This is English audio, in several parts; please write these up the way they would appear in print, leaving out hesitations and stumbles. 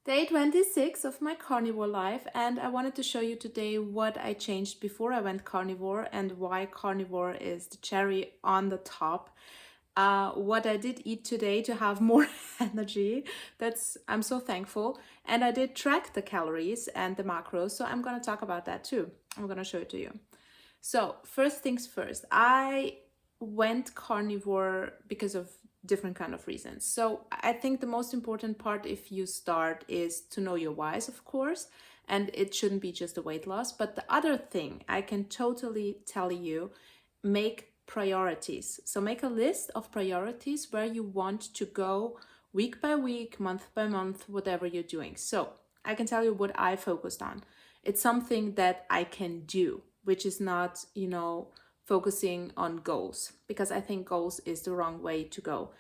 Day 26 of my carnivore life, and I wanted to show you today what I changed before I went carnivore and why carnivore is the cherry on the top. What I did eat today to have more energy. I'm so thankful. And I did track the calories and the macros, so I'm gonna talk about that too. I'm gonna show it to you. So first things first, I went carnivore because of different kind of reasons. So I think the most important part if you start is to know your whys, of course, and it shouldn't be just a weight loss. But the other thing I can totally tell you, make priorities. So make a list of priorities where you want to go week by week, month by month, whatever you're doing. So I can tell you what I focused on. It's something that I can do, which is not, focusing on goals, because I think goals is the wrong way to go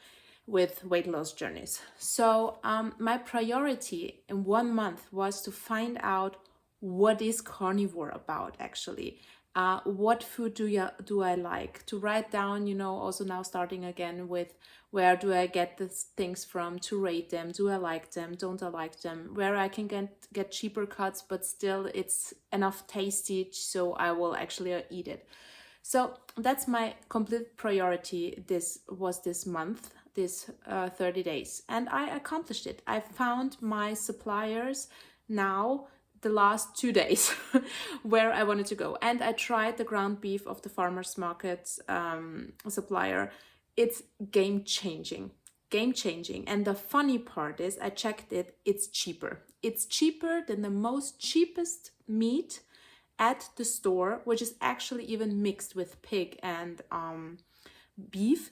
with weight loss journeys. So my priority in 1 month was to find out what is carnivore about actually. What food do I like? To write down, also now starting again with where do I get the things from, to rate them. Do I like them? Don't I like them? Where I can get cheaper cuts, but still it's enough tasty, so I will actually eat it. So that's my complete priority. This month, this 30 days. And I accomplished it. I found my suppliers now the last 2 days where I wanted to go. And I tried the ground beef of the farmer's market supplier. It's game changing. Game changing. And the funny part is, I checked it, it's cheaper. It's cheaper than the most cheapest meat at the store, which is actually even mixed with pig and beef.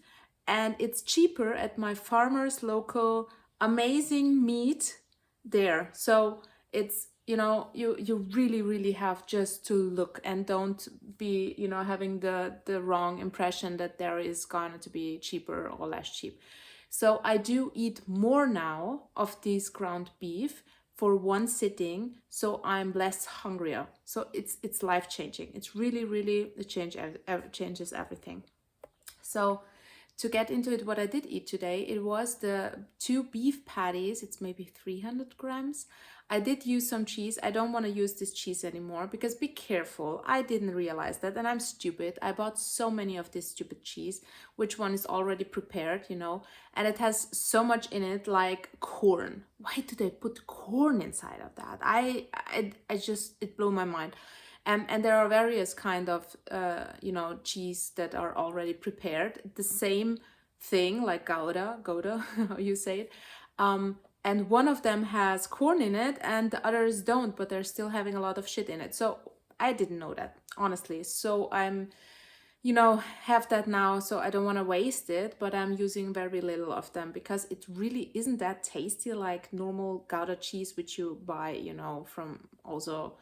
And it's cheaper at my farmer's local amazing meat there. So it's, you really have just to look and don't be, having the wrong impression that there is going to be cheaper or less cheap. So I do eat more now of this ground beef for one sitting, so I'm less hungrier. So it's life changing. It's really it changes everything. So to get into it, what I did eat today, it was the 2 beef patties. It's maybe 300 grams. I did use some cheese. I don't want to use this cheese anymore because be careful. I didn't realize that, and I'm stupid. I bought so many of this stupid cheese, which one is already prepared, and it has so much in it, like corn. Why do they put corn inside of that? I just, it blew my mind. And there are various kind of, cheese that are already prepared. The same thing, like Gouda, how you say it. And one of them has corn in it and the others don't, but they're still having a lot of shit in it. So I didn't know that, honestly. So I'm, have that now, so I don't want to waste it, but I'm using very little of them because it really isn't that tasty like normal Gouda cheese, which you buy, from also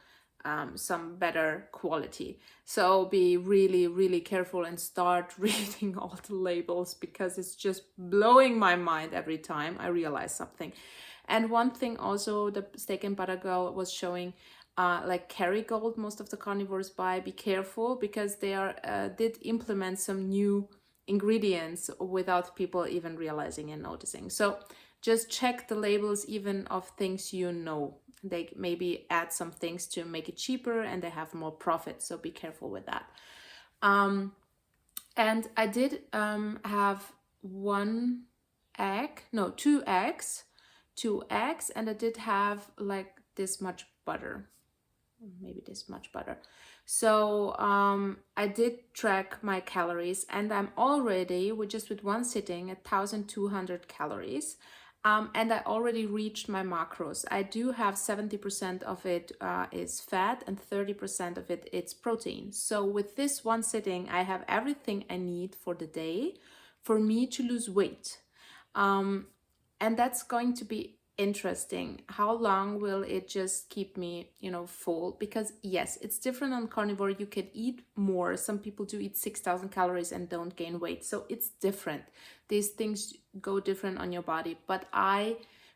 some better quality. So be really careful and start reading all the labels, because it's just blowing my mind every time I realize something. And one thing also, the steak and butter girl was showing, like Kerrygold, most of the carnivores buy. Be careful, because they did implement some new ingredients without people even realizing and noticing. So just check the labels even of things they maybe add some things to make it cheaper and they have more profit, so be careful with that. And I did have two eggs, and I did have like this much butter, maybe this much butter. So I did track my calories, and I'm already with one sitting at 1,200 calories. And I already reached my macros. I do have 70% of it is fat and 30% of it it's protein. So with this one sitting, I have everything I need for the day for me to lose weight. And that's going to be interesting. How long will it just keep me, full? Because yes, it's different on carnivore. You can eat more. Some people do eat 6,000 calories and don't gain weight. So it's different. These things go different on your body. But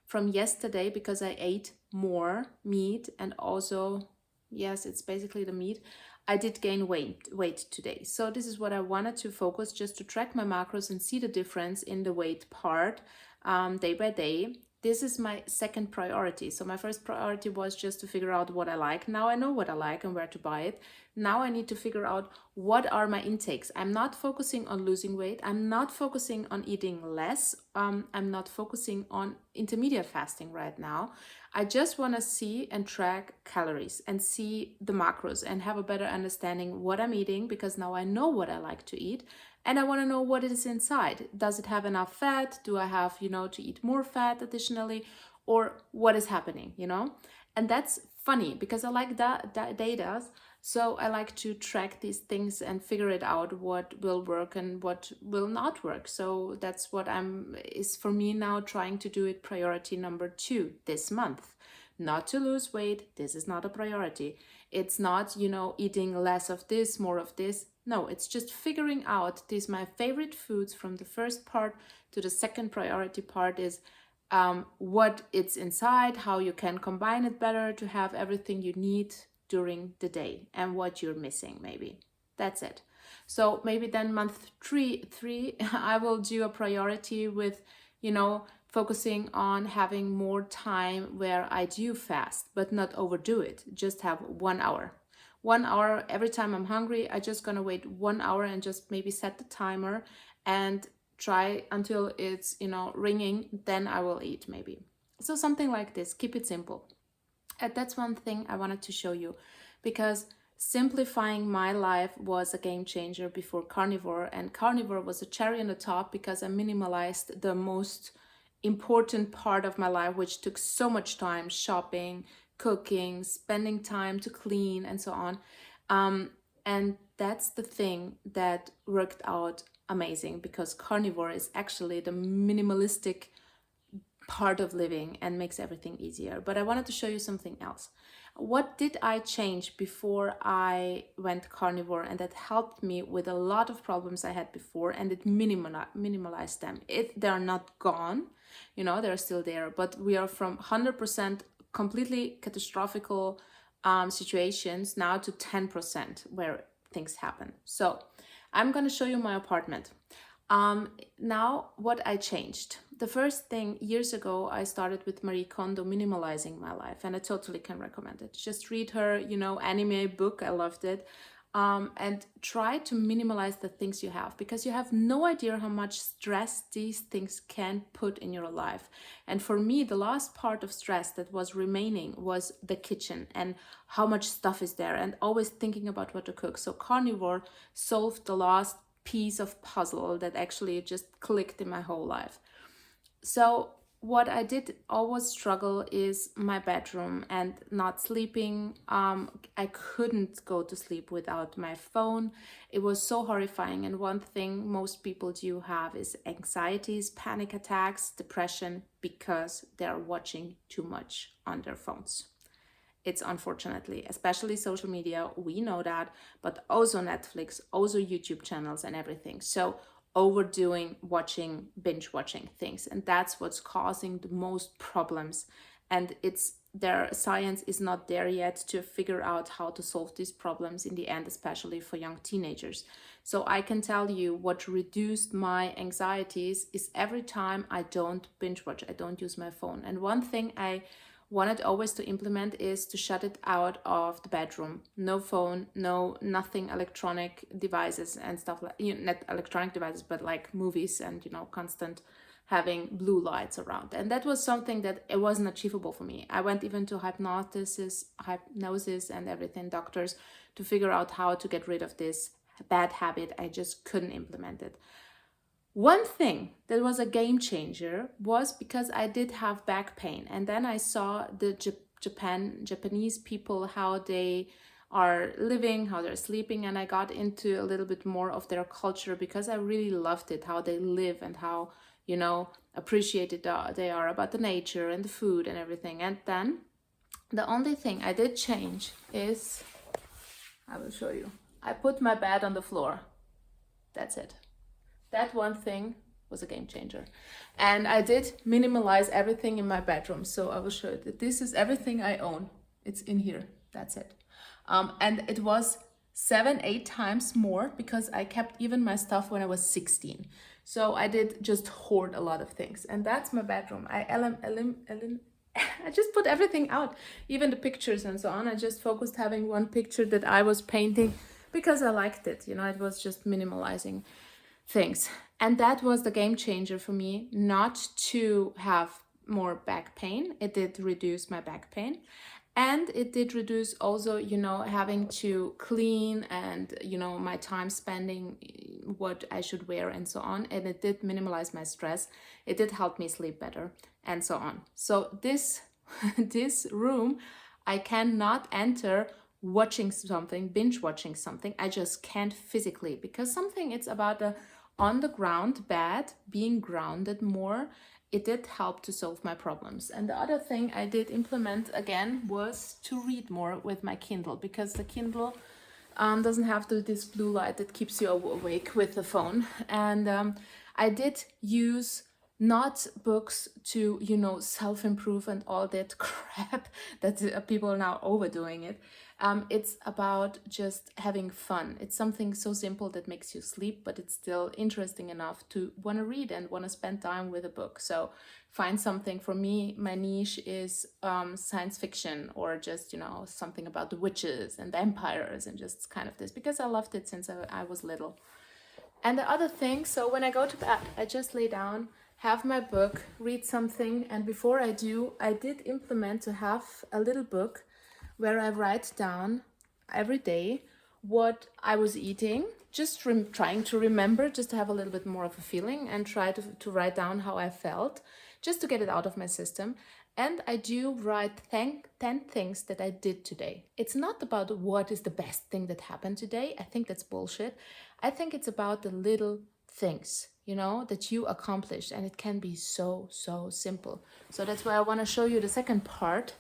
from yesterday, because I ate more meat and also, yes, it's basically the meat, I did gain weight today. So this is what I wanted to focus, just to track my macros and see the difference in the weight part day by day. this is my second priority. So my first priority was just to figure out what I like. Now I know what I like and where to buy it. Now I need to figure out what are my intakes. I'm not focusing on losing weight. I'm not focusing on eating less. I'm not focusing on intermediate fasting right now. I just want to see and track calories and see the macros and have a better understanding what I'm eating, because now I know what I like to eat. And I want to know what is inside. Does it have enough fat? Do I have, to eat more fat additionally? Or what is happening, And that's funny because I like that data. So I like to track these things and figure it out, what will work and what will not work. So that's what is for me now, trying to do it priority number 2 this month. Not to lose weight. This is not a priority. It's not, eating less of this, more of this. No, it's just figuring out these my favorite foods from the first part to the second priority part is what it's inside, how you can combine it better to have everything you need during the day, and what you're missing maybe. That's it. So maybe then month three I will do a priority with, focusing on having more time where I do fast, but not overdo it. Just have 1 hour. 1 hour every time I'm hungry. I just gonna wait 1 hour and just maybe set the timer and try until it's, ringing. Then I will eat maybe. So something like this. Keep it simple. And that's one thing I wanted to show you, because simplifying my life was a game changer before Carnivore, and Carnivore was a cherry on the top because I minimalized the most important part of my life, which took so much time: shopping, cooking, spending time to clean, and so on. And that's the thing that worked out amazing, because Carnivore is actually the minimalistic part of living and makes everything easier. But I wanted to show you something else. What did I change before I went Carnivore, and that helped me with a lot of problems I had before, and it minimalized them. They're not gone, they're still there, but we are from 100% completely catastrophical situations now to 10% where things happen. So I'm going to show you my apartment. Now what I changed. The first thing, years ago, I started with Marie Kondo, minimalizing my life, and I totally can recommend it. Just read her, anime book. I loved it. And try to minimalize the things you have, because you have no idea how much stress these things can put in your life. And for me, the last part of stress that was remaining was the kitchen and how much stuff is there, and always thinking about what to cook. So Carnivore solved the last piece of puzzle that actually just clicked in my whole life. So what I did always struggle is my bedroom and not sleeping. I couldn't go to sleep without my phone. It was so horrifying. And one thing most people do have is anxieties, panic attacks, depression, because they're watching too much on their phones. It's unfortunately, especially social media, we know that, but also Netflix, also YouTube channels and everything. So overdoing binge watching things, and that's what's causing the most problems. And their science is not there yet to figure out how to solve these problems in the end, especially for young teenagers. So I can tell you what reduced my anxieties is every time I don't binge watch, I don't use my phone. And one thing I wanted always to implement is to shut it out of the bedroom. No phone, nothing electronic devices and stuff like, not electronic devices, but like movies and, constant having blue lights around. And that was something that it wasn't achievable for me. I went even to hypnosis and everything, doctors, to figure out how to get rid of this bad habit. I just couldn't implement it. One thing that was a game changer was because I did have back pain, and then I saw the Japanese people, how they are living, how they're sleeping, and I got into a little bit more of their culture because I really loved it, how they live and how, appreciated they are about the nature and the food and everything. And then the only thing I did change is, I will show you. I put my bed on the floor. That's it. That one thing was a game changer. And I did minimalize everything in my bedroom. So I will show you that this is everything I own. It's in here. That's it. And it was 7-8 times more because I kept even my stuff when I was 16. So I did just hoard a lot of things, and that's my bedroom. I just put everything out, even the pictures and so on. I just focused having one picture that I was painting because I liked it. You know, it was just minimalizing things. And that was the game changer for me, not to have more back pain. It did reduce my back pain. And it did reduce also, you know, having to clean and, you know, my time spending what I should wear and so on. And it did minimalize my stress. It did help me sleep better and so on. So this, this room, I cannot enter watching something, binge watching something. I just can't physically, because something, it's about the on the ground bed, being grounded more. It did help to solve my problems. And the other thing I did implement again was to read more with my Kindle, because the Kindle doesn't have this blue light that keeps you awake with the phone. And I did use not books to, you know, self-improve and all that crap that people are now overdoing it. It's about just having fun. It's something so simple that makes you sleep, but it's still interesting enough to want to read and want to spend time with a book. So find something. For me, my niche is science fiction, or just, you know, something about the witches and vampires and just kind of this, because I loved it since I was little. And the other thing, so when I go to bed, I just lay down, have my book, read something. And before I do, I did implement to have a little book where I write down every day what I was eating, just trying to remember, just to have a little bit more of a feeling, and try to write down how I felt, just to get it out of my system. And I do write 10 things that I did today. It's not about what is the best thing that happened today. I think that's bullshit. I think it's about the little things, you know, that you accomplished, and it can be so, so simple. So that's why I want to show you the second part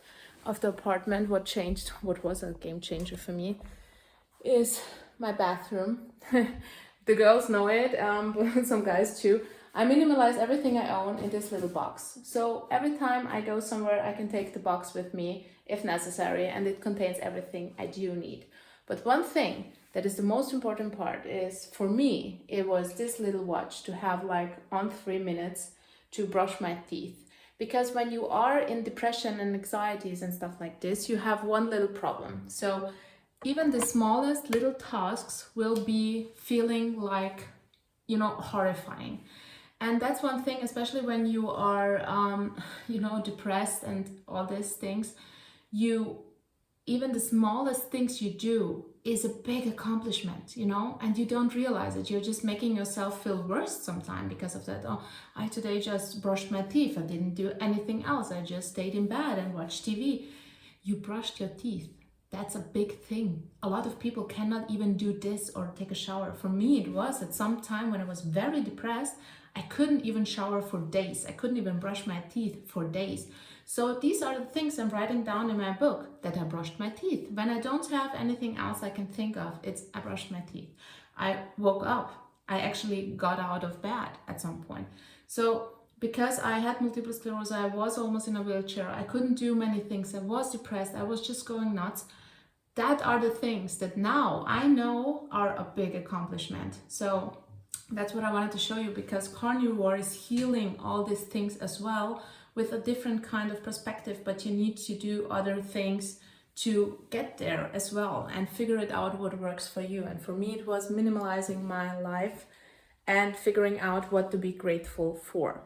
of the apartment. What changed, what was a game changer for me, is my bathroom. The girls know it, but some guys too. I minimalize everything I own in this little box. So every time I go somewhere, I can take the box with me if necessary, and it contains everything I do need. But one thing that is the most important part is, for me, it was this little watch to have like on 3 minutes to brush my teeth. Because when you are in depression and anxieties and stuff like this, you have one little problem. So even the smallest little tasks will be feeling like, you know, horrifying. And that's one thing, especially when you are, you know, depressed and all these things, even the smallest things you do is a big accomplishment, you know, and you don't realize it. You're just making yourself feel worse sometimes because of that. Oh, I today just brushed my teeth. I didn't do anything else. I just stayed in bed and watched TV. You brushed your teeth. That's a big thing. A lot of people cannot even do this or take a shower. For me, it was at some time when I was very depressed, I couldn't even shower for days. I couldn't even brush my teeth for days. So these are the things I'm writing down in my book, that I brushed my teeth. When I don't have anything else I can think of, it's I brushed my teeth. I woke up. I actually got out of bed at some point. So because I had multiple sclerosis, I was almost in a wheelchair. I couldn't do many things. I was depressed. I was just going nuts. That are the things that now I know are a big accomplishment. So that's what I wanted to show you, because Carnivore is healing all these things as well, with a different kind of perspective, but you need to do other things to get there as well and figure it out what works for you. And for me, it was minimalizing my life and figuring out what to be grateful for.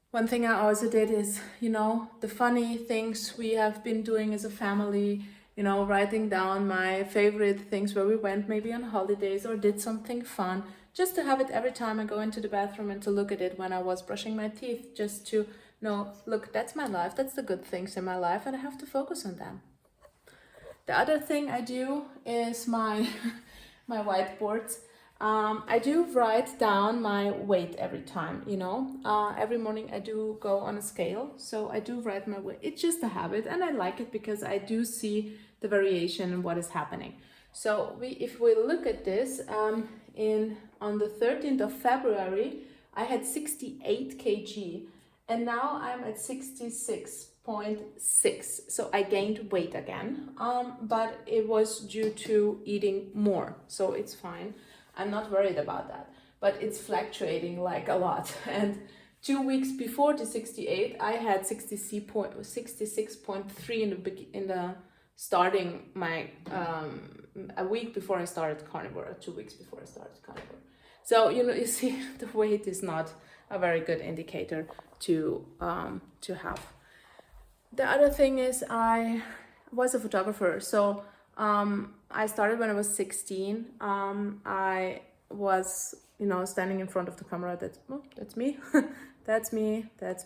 One thing I also did is, you know, the funny things we have been doing as a family, you know, writing down my favorite things where we went maybe on holidays or did something fun, just to have it every time I go into the bathroom, and to look at it when I was brushing my teeth, just to know, look, that's my life, that's the good things in my life, and I have to focus on them. The other thing I do is my my whiteboards. I do write down my weight every time, you know. Every morning I do go on a scale, so I do write my weight. It's just a habit, and I like it because I do see the variation and what is happening. So if we look at this, on the 13th of February, I had 68 kg, and now I'm at 66.6. So I gained weight again, but it was due to eating more, so it's fine. I'm not worried about that. but it's fluctuating like a lot. And 2 weeks before the 68, I had 66.3 in the starting my a week before I started carnivore, or 2 weeks before I started carnivore. So you see, the weight is not a very good indicator to have. The other thing is, I was a photographer, so I started when I was 16. I was standing in front of the camera. That's me. That's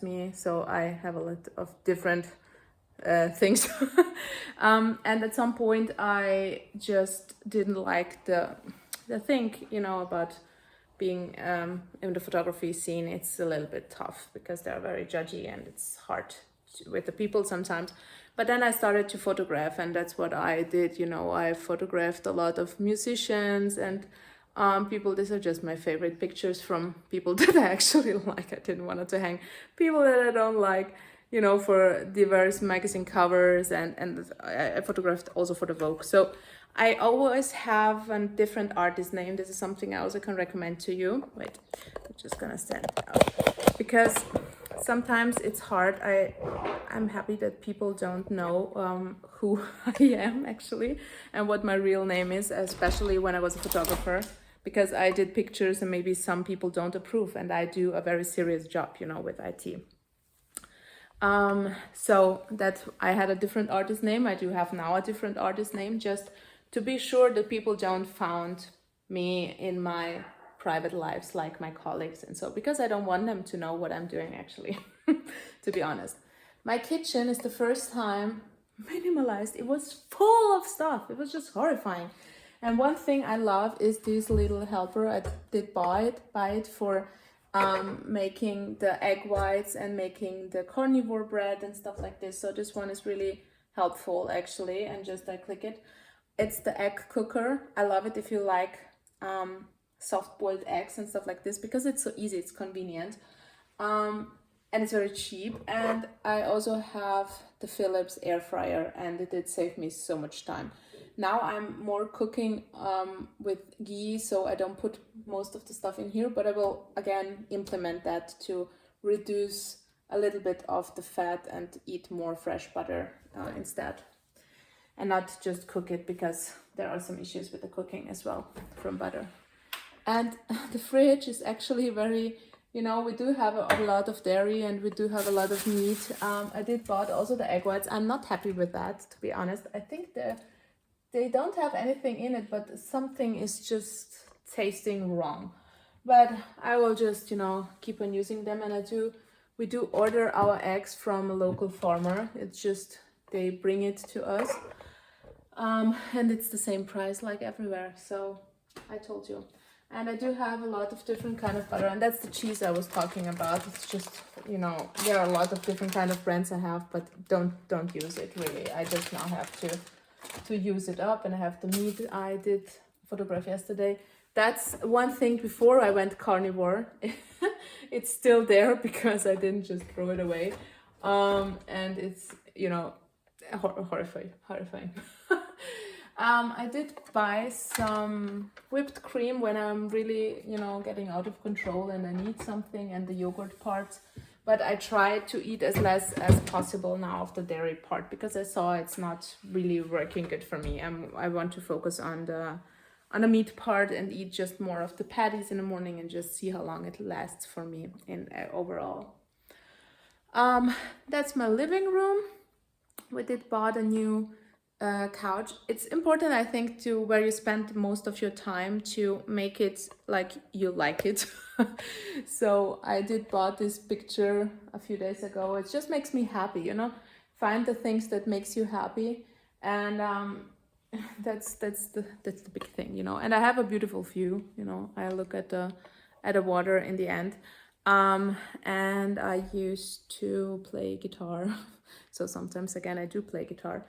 me. So I have a lot of different things. And at some point I just didn't like the thing, about being in the photography scene. It's a little bit tough because they're very judgy and it's hard with the people sometimes. But then I started to photograph, and that's what I did. I photographed a lot of musicians and people. These are just my favorite pictures from people that I actually like. I didn't want it to hang people that I don't like, for diverse magazine covers, and I photographed also for the Vogue. So I always have a different artist name. This is something I also can recommend to you. Wait, I'm just gonna stand up because sometimes it's hard. I'm happy that people don't know who I am actually and what my real name is, especially when I was a photographer, because I did pictures and maybe some people don't approve, and I do a very serious job, with IT. So that I had a different artist name. I do have now a different artist name, just to be sure that people don't found me in my private lives like my colleagues, and so because I don't want them to know what I'm doing actually. To be honest, my kitchen is the first time minimalized. It was full of stuff. It was just horrifying. And one thing I love is this little helper. I did buy it for making the egg whites and making the carnivore bread and stuff like this. So this one is really helpful actually, and just I click it. It's the egg cooker. I love it if you like soft-boiled eggs and stuff like this, because it's so easy, it's convenient, and it's very cheap. And I also have the Philips air fryer, and it did save me so much time. Now I'm more cooking with ghee, so I don't put most of the stuff in here, but I will again implement that to reduce a little bit of the fat and eat more fresh butter instead, and not just cook it, because there are some issues with the cooking as well from butter. And the fridge is actually very, we do have a lot of dairy and we do have a lot of meat. I did bought also the egg whites. I'm not happy with that, to be honest. I think they don't have anything in it, but something is just tasting wrong. But I will just, keep on using them. And we do order our eggs from a local farmer. It's just, they bring it to us. And it's the same price like everywhere. So I told you. And I do have a lot of different kind of butter, and that's the cheese I was talking about. It's just, there are a lot of different kind of brands I have, but don't use it really. I just now have to use it up. And I have the meat I did photograph yesterday. That's one thing before I went carnivore. It's still there because I didn't just throw it away. And it's, horrifying. I did buy some whipped cream when I'm really, getting out of control and I need something, and the yogurt parts. But I try to eat as less as possible now of the dairy part, because I saw it's not really working good for me. I want to focus on the meat part and eat just more of the patties in the morning and just see how long it lasts for me in overall. That's my living room. We did bought a new couch. It's important, I think, to where you spend most of your time to make it like you like it. So I did bought this picture a few days ago. It just makes me happy, find the things that makes you happy, and that's the big thing, and I have a beautiful view. I look at the water in the end, and I used to play guitar. So sometimes again I do play guitar.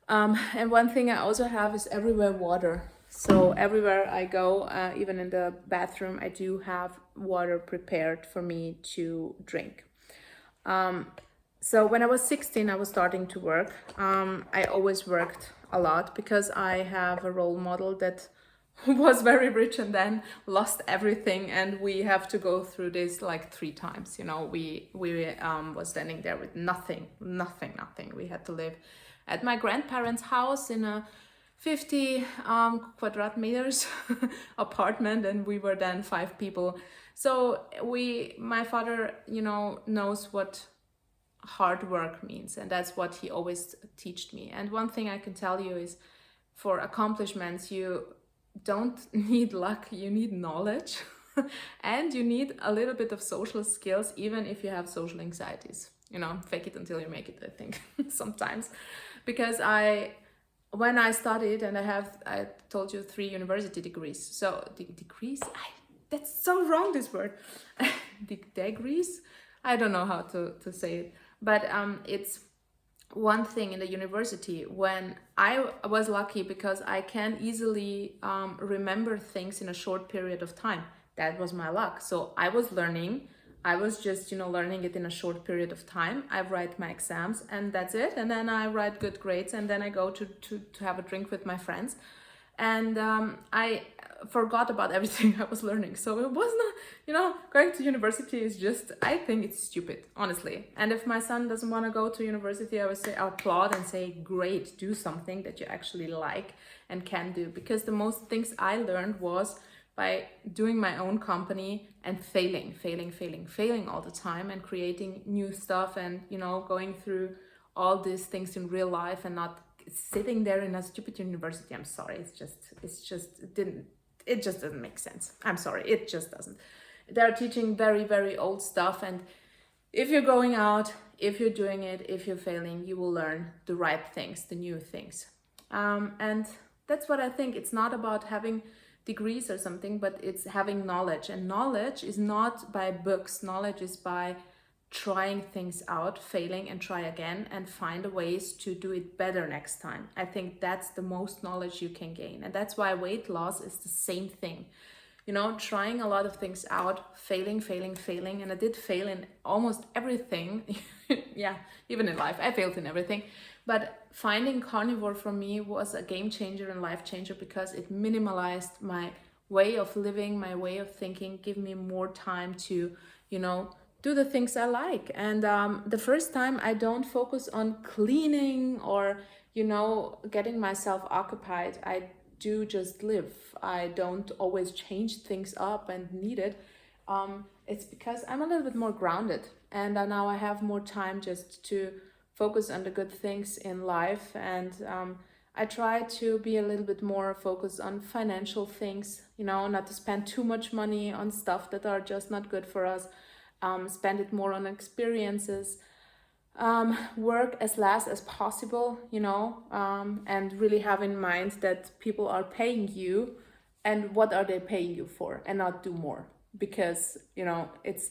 And one thing I also have is everywhere water. So everywhere I go, even in the bathroom, I do have water prepared for me to drink. So when I was 16, I was starting to work. I always worked a lot because I have a role model that was very rich and then lost everything, and we have to go through this like 3 times. You know, we was standing there with nothing, nothing. We had to live at my grandparents' house in a 50 quadrat meters apartment, and we were then 5 people. So my father, you know, knows what hard work means, and that's what he always taught me. And one thing I can tell you is, for accomplishments, you don't need luck, you need knowledge and you need a little bit of social skills, even if you have social anxieties. You know, fake it until you make it, I think, sometimes. Because when I studied, and I told you 3 university degrees. So degrees, that's so wrong, this word. Degrees, I don't know how to say it, but it's one thing in the university. When I was lucky because I can easily remember things in a short period of time. That was my luck. So I was learning. I was just, you know, learning it in a short period of time. I write my exams and that's it. And then I write good grades, and then I go to have a drink with my friends. And I forgot about everything I was learning. So it was not, you know, going to university is just, I think it's stupid, honestly. And if my son doesn't want to go to university, I would say, I'll applaud and say, great, do something that you actually like and can do. Because the most things I learned was by doing my own company and failing all the time, and creating new stuff, and, you know, going through all these things in real life, and not sitting there in a stupid university. I'm sorry, it just doesn't make sense. I'm sorry, it just doesn't. They're teaching very, very old stuff, and if you're going out, if you're doing it, if you're failing, you will learn the right things, the new things. And that's what I think. It's not about having degrees or something, but it's having knowledge. And knowledge is not by books. Knowledge is by trying things out, failing, and try again, and find ways to do it better next time. I think that's the most knowledge you can gain. And that's why weight loss is the same thing. You know, trying a lot of things out, failing. And I did fail in almost everything. Yeah, even in life, I failed in everything. But finding Carnivore for me was a game changer and life changer, because it minimalized my way of living, my way of thinking, give me more time to, you know, do the things I like. And the first time, I don't focus on cleaning or, you know, getting myself occupied. I do just live. I don't always change things up and need it. It's because I'm a little bit more grounded, and now I have more time just to focus on the good things in life. And I try to be a little bit more focused on financial things, you know, not to spend too much money on stuff that are just not good for us. Spend it more on experiences, work as less as possible, you know, and really have in mind that people are paying you, and what are they paying you for, and not do more. Because, you know, it's,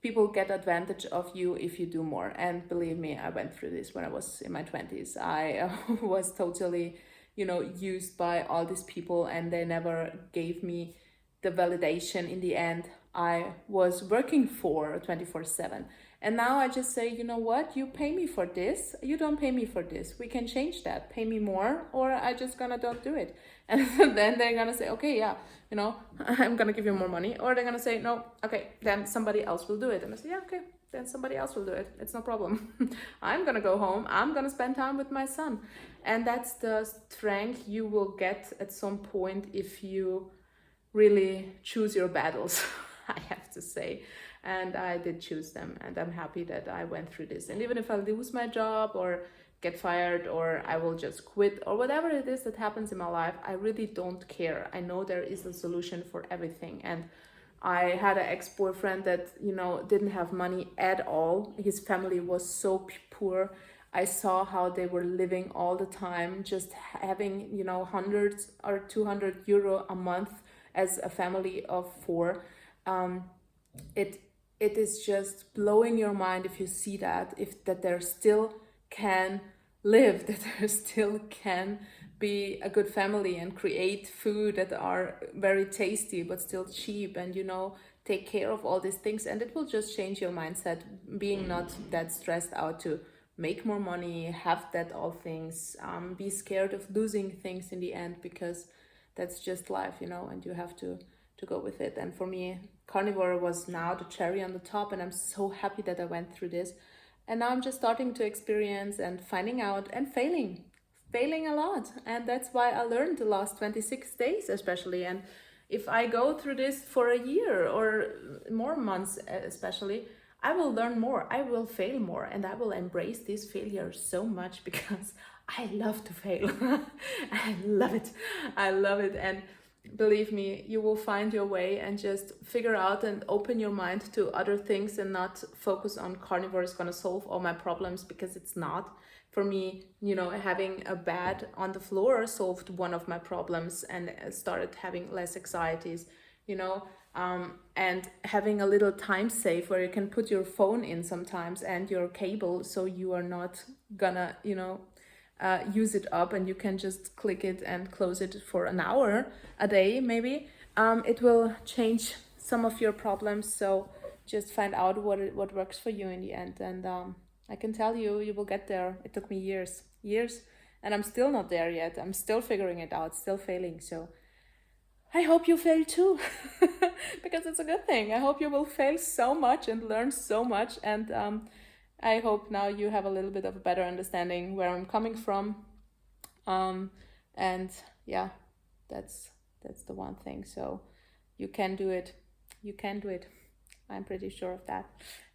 people get advantage of you if you do more. And believe me, I went through this when I was in my 20s. I was totally, you know, used by all these people, and they never gave me the validation in the end I was working for 24/7. And now I just say, you know what, you pay me for this, you don't pay me for this. We can change that. Pay me more, or I just gonna don't do it. And then they're gonna say, okay, yeah, you know, I'm gonna give you more money. Or they're gonna say, no, okay, then somebody else will do it. And I say, yeah, okay, then somebody else will do it. It's no problem. I'm gonna go home. I'm gonna spend time with my son. And that's the strength you will get at some point if you really choose your battles. I have to say. And I did choose them, and I'm happy that I went through this. And even if I lose my job or get fired, or I will just quit, or whatever it is that happens in my life, I really don't care. I know there is a solution for everything. And I had an ex-boyfriend that, you know, didn't have money at all. His family was so poor. I saw how they were living all the time, just having, you know, 100 or 200 euro a month as a family of 4. It is just blowing your mind if you see that, that there still can live, that there still can be a good family and create food that are very tasty but still cheap, and, you know, take care of all these things. And it will just change your mindset, being not that stressed out to make more money, have that all things, be scared of losing things in the end, because that's just life, you know, and you have to go with it. And for me, carnivore was now the cherry on the top, and I'm so happy that I went through this. And now I'm just starting to experience and finding out and failing a lot. And that's why I learned the last 26 days, especially. And if I go through this for a year or more months, especially, I will learn more, I will fail more, and I will embrace this failure so much because I love to fail. I love it. I love it. And believe me, you will find your way and just figure out and open your mind to other things and not focus on carnivore is going to solve all my problems, because it's not. For me, you know, having a bed on the floor solved one of my problems and started having less anxieties, you know, and having a little time safe where you can put your phone in sometimes and your cable, so you are not gonna, you know, use it up, and you can just click it and close it for an hour a day maybe. It will change some of your problems. So just find out what works for you in the end. And I can tell you, you will get there. It took me years, and I'm still not there yet. I'm still figuring it out, still failing. So I hope you fail too, because it's a good thing. I hope you will fail so much and learn so much. And I hope now you have a little bit of a better understanding where I'm coming from. And yeah, that's the one thing. So you can do it. You can do it. I'm pretty sure of that.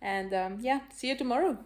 And yeah, see you tomorrow.